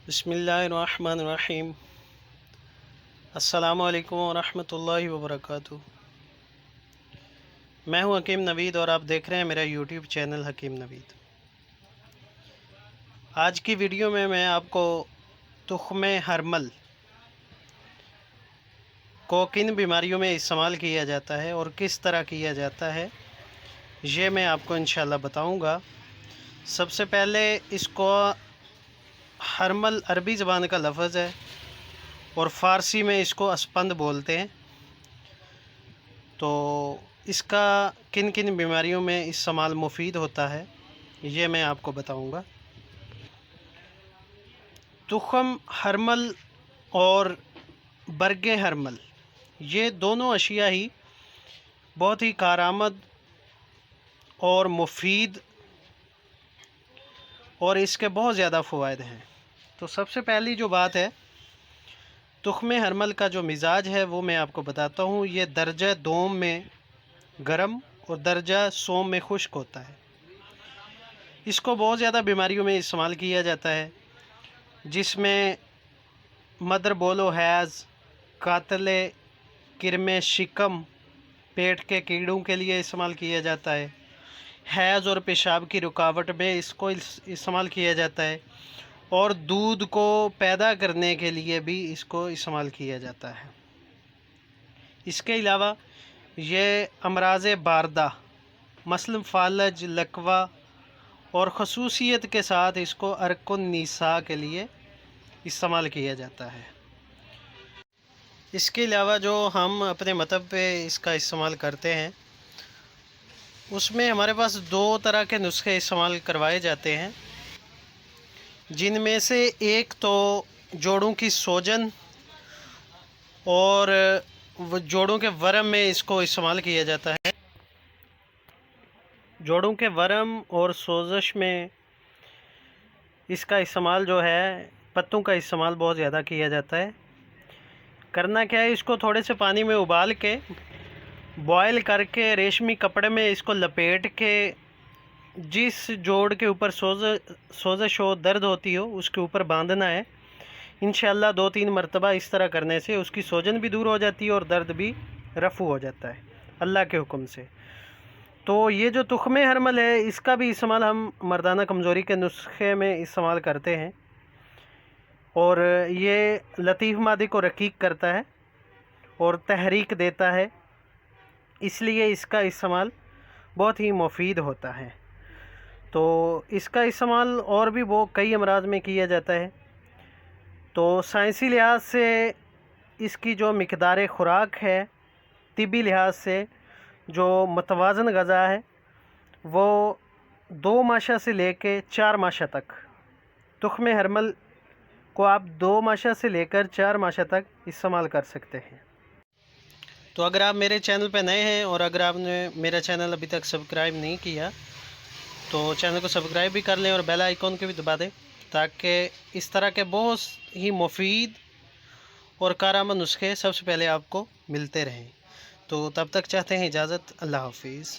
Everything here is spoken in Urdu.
بسم اللہ الرحمن الرحیم۔ السلام علیکم ورحمۃ اللہ وبرکاتہ۔ میں ہوں حکیم نوید اور آپ دیکھ رہے ہیں میرا یوٹیوب چینل حکیم نوید۔ آج کی ویڈیو میں آپ کو تخم ہرمل کو کن بیماریوں میں استعمال کیا جاتا ہے اور کس طرح کیا جاتا ہے یہ میں آپ کو انشاءاللہ بتاؤں گا۔ سب سے پہلے اس کو ہرمل عربی زبان کا لفظ ہے اور فارسی میں اس کو اسپند بولتے ہیں۔ تو اس کا کن کن بیماریوں میں استعمال مفید ہوتا ہے یہ میں آپ کو بتاؤں گا۔ تخم ہرمل اور برگ ہرمل یہ دونوں اشیاء ہی بہت ہی کارآمد اور مفید اور اس کے بہت زیادہ فوائد ہیں۔ تو سب سے پہلی جو بات ہے تخم ہرمل کا جو مزاج ہے وہ میں آپ کو بتاتا ہوں۔ یہ درجہ دوم میں گرم اور درجہ سوم میں خشک ہوتا ہے۔ اس کو بہت زیادہ بیماریوں میں استعمال کیا جاتا ہے، جس میں مدر بولو حیض، قاتل کرم شکم، پیٹ کے کیڑوں کے لیے استعمال کیا جاتا ہے، حیض اور پیشاب کی رکاوٹ میں اس کو استعمال کیا جاتا ہے، اور دودھ کو پیدا کرنے کے لیے بھی اس کو استعمال کیا جاتا ہے۔ اس کے علاوہ یہ امراض باردہ مثلاً فالج، لکوہ اور خصوصیت کے ساتھ اس کو عرق النساء کے لیے استعمال کیا جاتا ہے۔ اس کے علاوہ جو ہم اپنے مطب پہ اس کا استعمال کرتے ہیں اس میں ہمارے پاس دو طرح کے نسخے استعمال کروائے جاتے ہیں، جن میں سے ایک تو جوڑوں کی سوجن اور جوڑوں کے ورم میں اس کو استعمال کیا جاتا ہے۔ جوڑوں کے ورم اور سوزش میں اس کا استعمال جو ہے پتوں کا استعمال بہت زیادہ کیا جاتا ہے۔ کرنا کیا ہے، اس کو تھوڑے سے پانی میں ابال کے بوائل کر کے ریشمی کپڑے میں اس کو لپیٹ کے جس جوڑ کے اوپر سوزش ہو، درد ہوتی ہو، اس کے اوپر باندھنا ہے۔ انشاءاللہ 2-3 مرتبہ اس طرح کرنے سے اس کی سوجن بھی دور ہو جاتی ہے اور درد بھی رفع ہو جاتا ہے اللہ کے حکم سے۔ تو یہ جو تخم ہرمل ہے اس کا بھی استعمال ہم مردانہ کمزوری کے نسخے میں استعمال کرتے ہیں، اور یہ لطیف مادے کو رقیق کرتا ہے اور تحریک دیتا ہے، اس لیے اس کا استعمال بہت ہی مفید ہوتا ہے۔ تو اس کا استعمال اور بھی وہ کئی امراض میں کیا جاتا ہے۔ تو سائنسی لحاظ سے اس کی جو مقدار خوراک ہے، طبی لحاظ سے جو متوازن غذا ہے، وہ 2 ماشا سے لے کے 4 ماشا تک تخم ہرمل کو آپ 2 ماشا سے لے کر 4 ماشا تک استعمال کر سکتے ہیں۔ تو اگر آپ میرے چینل پہ نئے ہیں اور اگر آپ نے میرا چینل ابھی تک سبسکرائب نہیں کیا تو چینل کو سبسکرائب بھی کر لیں اور بیل آئیکن کو بھی دبا دیں، تاکہ اس طرح کے بہت ہی مفید اور کارآمد نسخے سب سے پہلے آپ کو ملتے رہیں۔ تو تب تک چاہتے ہیں اجازت، اللہ حافظ۔